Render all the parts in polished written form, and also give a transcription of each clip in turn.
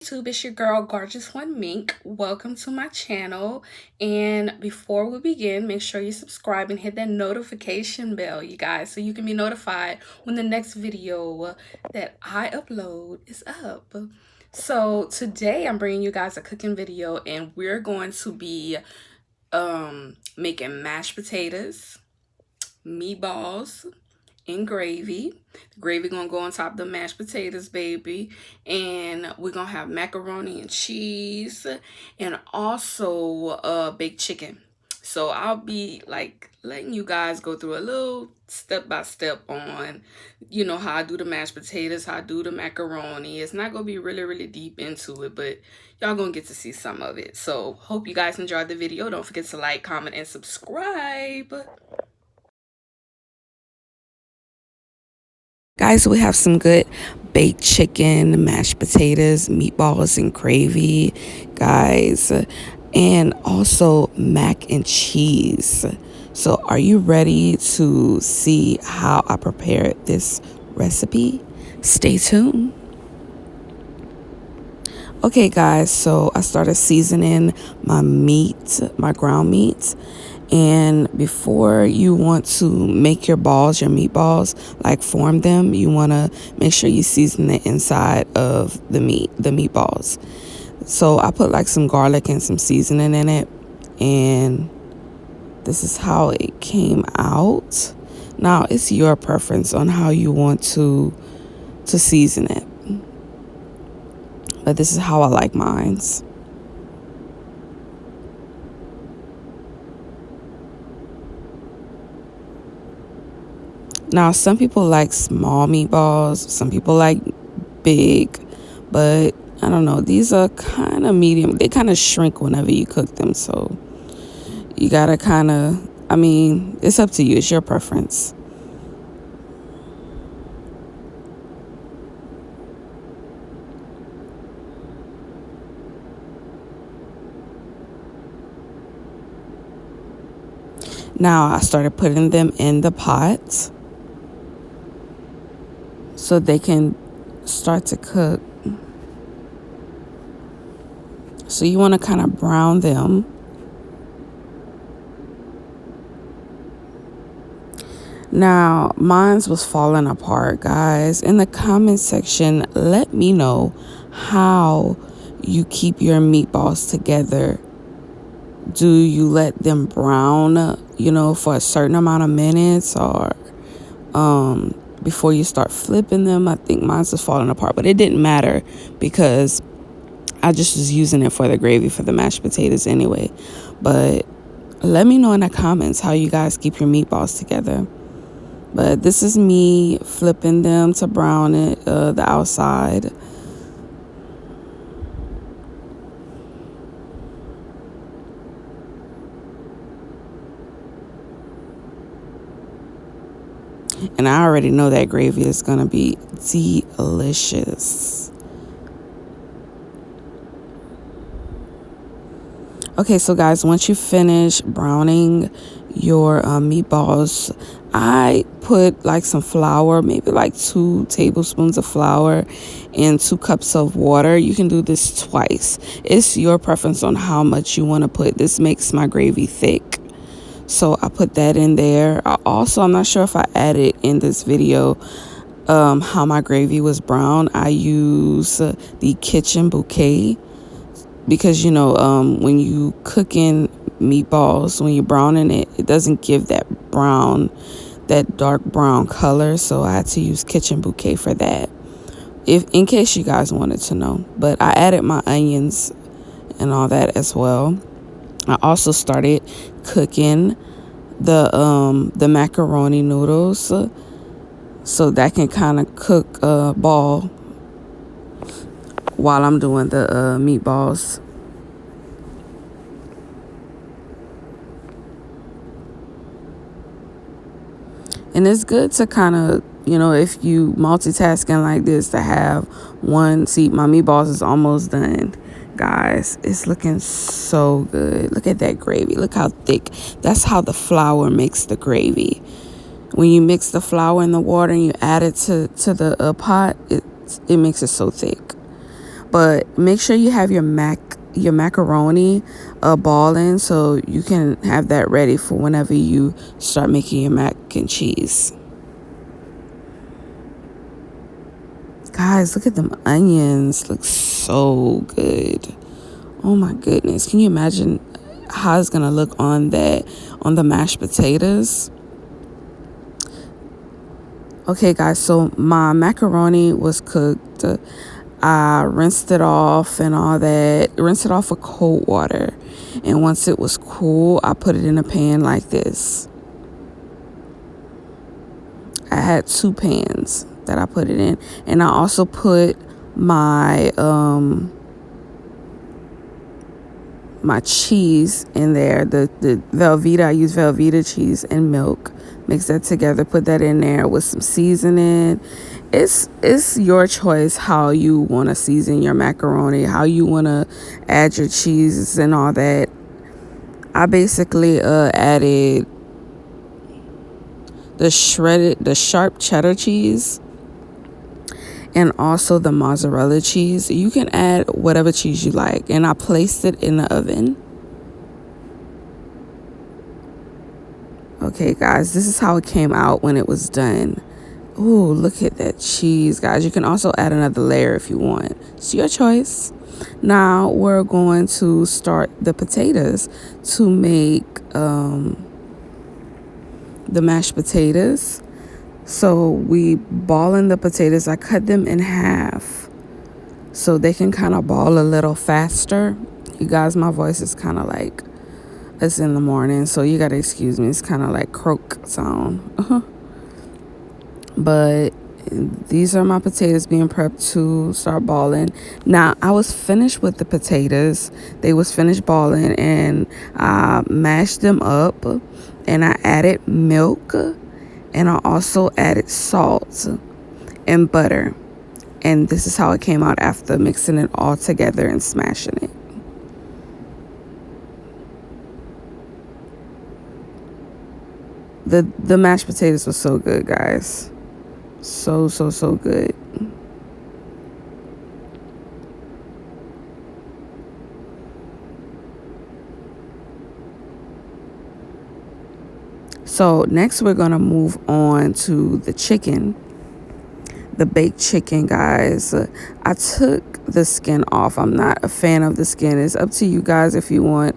YouTube? It's your girl GorgeousOneMink. Welcome to my channel. And before we begin, make sure you subscribe and hit that notification bell, you guys, so you can be notified when the next video that I upload is up. So today I'm bringing you guys a cooking video, and we're going to be making mashed potatoes, meatballs, and gravy. The gravy gonna go on top of the mashed potatoes, baby. And we're gonna have macaroni and cheese and also baked chicken. So I'll be like letting you guys go through a little step-by-step on, you know, how I do the mashed potatoes, how I do the macaroni. It's not gonna be really deep into it, but y'all gonna get to see some of it. So hope you guys enjoyed the video. Don't forget to like, comment, and subscribe. Guys, we have some good baked chicken, mashed potatoes, meatballs, and gravy, guys, and also mac and cheese. So are you ready to see how I prepared this recipe? Stay tuned. Okay, guys, so I started seasoning my meat, my ground meat. And before you want to make your balls, your meatballs, like form them, you want to make sure you season the inside of the meatballs. So I put like some garlic and some seasoning in it, and this is how it came out. Now it's your preference on how you want to season it, but this is how I like mine's. Now, some people like small meatballs, some people like big, but I don't know. These are kind of medium. They kind of shrink whenever you cook them, so you gotta kind of, I mean, it's up to you. It's your preference. Now, I started putting them in the pot so they can start to cook. So you want to kind of brown them. Now, mine was falling apart, guys. In the comment section, let me know how you keep your meatballs together. Do you let them brown, you know, for a certain amount of minutes, or before you start flipping them? I think mine's was falling apart, but it didn't matter because I just was using it for the gravy for the mashed potatoes anyway. But let me know in the comments how you guys keep your meatballs together. But this is me flipping them to brown it, the outside. And I already know that gravy is going to be delicious. Okay, so guys, once you finish browning your meatballs, I put like some flour, maybe like 2 tablespoons of flour and 2 cups of water. You can do this twice. It's your preference on how much you want to put. This makes my gravy thick. So I put that in there. I'm not sure if I added in this video how my gravy was brown. I use the kitchen bouquet because, you know, when you cooking meatballs, when you're browning it, it doesn't give that dark brown color. So I had to use kitchen bouquet for that, in case you guys wanted to know. But I added my onions and all that as well. I also started cooking the macaroni noodles, so that can kind of cook ball while I'm doing the meatballs. And it's good to kind of, you know, if you multitasking like this, to have one. See, my meatballs is almost done, guys. It's looking so good. Look at that gravy. Look how thick. That's how the flour makes the gravy. When you mix the flour in the water and you add it to the pot, it makes it so thick. But make sure you have your macaroni balling, so you can have that ready for whenever you start making your mac and cheese. Guys, look at them onions. Look so good. Oh my goodness. Can you imagine how it's gonna look on the mashed potatoes? Okay, guys, so my macaroni was cooked. I rinsed it off and all that. Rinsed it off with cold water. And once it was cool, I put it in a pan like this. I had 2 pans that I put it in. And I also put my my cheese in there. The Velveeta, I use Velveeta cheese and milk. Mix that together, put that in there with some seasoning. It's your choice how you want to season your macaroni, how you want to add your cheese and all that. I basically added the sharp cheddar cheese and also the mozzarella cheese. You can add whatever cheese you like. And I placed it in the oven. Okay, guys, this is how it came out when it was done. Ooh, look at that cheese, guys. You can also add another layer if you want. It's your choice. Now we're going to start the potatoes to make the mashed potatoes. So we ball in the potatoes. I cut them in half so they can kind of ball a little faster. You guys, my voice is kind of like, it's in the morning, so you gotta excuse me. It's kind of like croak sound. But these are my potatoes being prepped to start balling. Now, I was finished with the potatoes. They was finished balling, and I mashed them up, and I added milk, and I also added salt and butter. And this is how it came out after mixing it all together and smashing it. The mashed potatoes was so good, guys. So good. So next we're gonna move on to the chicken. The baked chicken, guys. I took the skin off. I'm not a fan of the skin. It's up to you guys if you want,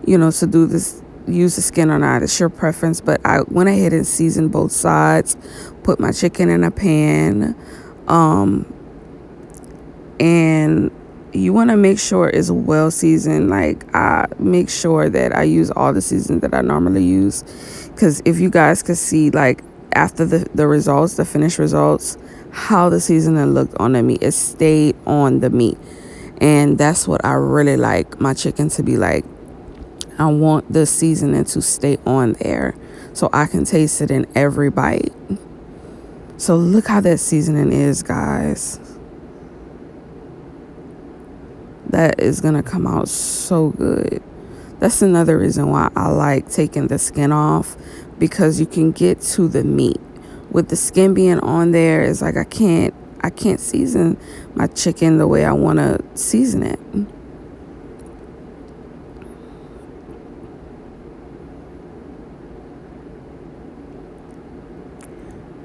to do this, use the skin or not. It's your preference. But I went ahead and seasoned both sides, put my chicken in a pan, and you want to make sure it's well seasoned. Like, I make sure that I use all the seasons that I normally use, because if you guys could see, like, after the results, the finished results, how the seasoning looked on the meat, it stayed on the meat. And that's what I really like my chicken to be like. I want the seasoning to stay on there so I can taste it in every bite. So look how that seasoning is, guys. That is gonna come out so good. That's another reason why I like taking the skin off, because you can get to the meat. With the skin being on there, it's like I can't season my chicken the way I want to season it.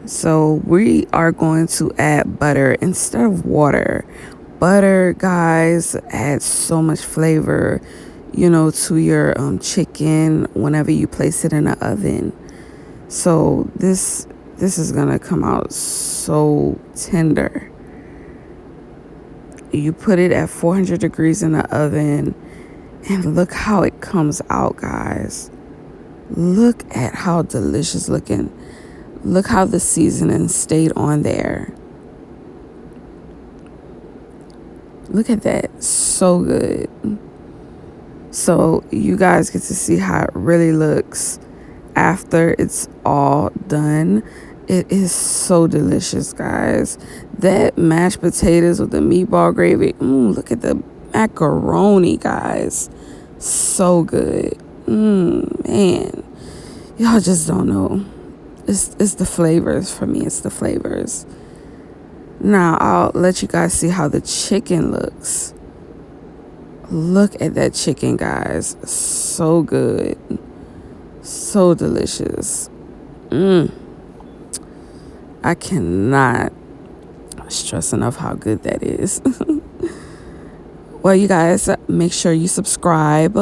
So we are going to add butter instead of water. Butter, guys, adds so much flavor, to your chicken whenever you place it in the oven. So this is gonna come out so tender. You put it at 400 degrees in the oven, and look how it comes out, guys. Look at how delicious looking. Look how the seasoning stayed on there. Look at that. So good. So you guys get to see how it really looks after it's all done. It is so delicious, guys. That mashed potatoes with the meatball gravy. Look at the macaroni, guys. So good. Man. Y'all just don't know. It's the flavors for me. It's the flavors. Now I'll let you guys see how the chicken looks. Look at that chicken, guys. So good. So delicious. I cannot stress enough how good that is. Well, you guys, make sure you subscribe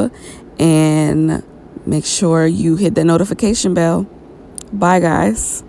and make sure you hit the notification bell. Bye, guys.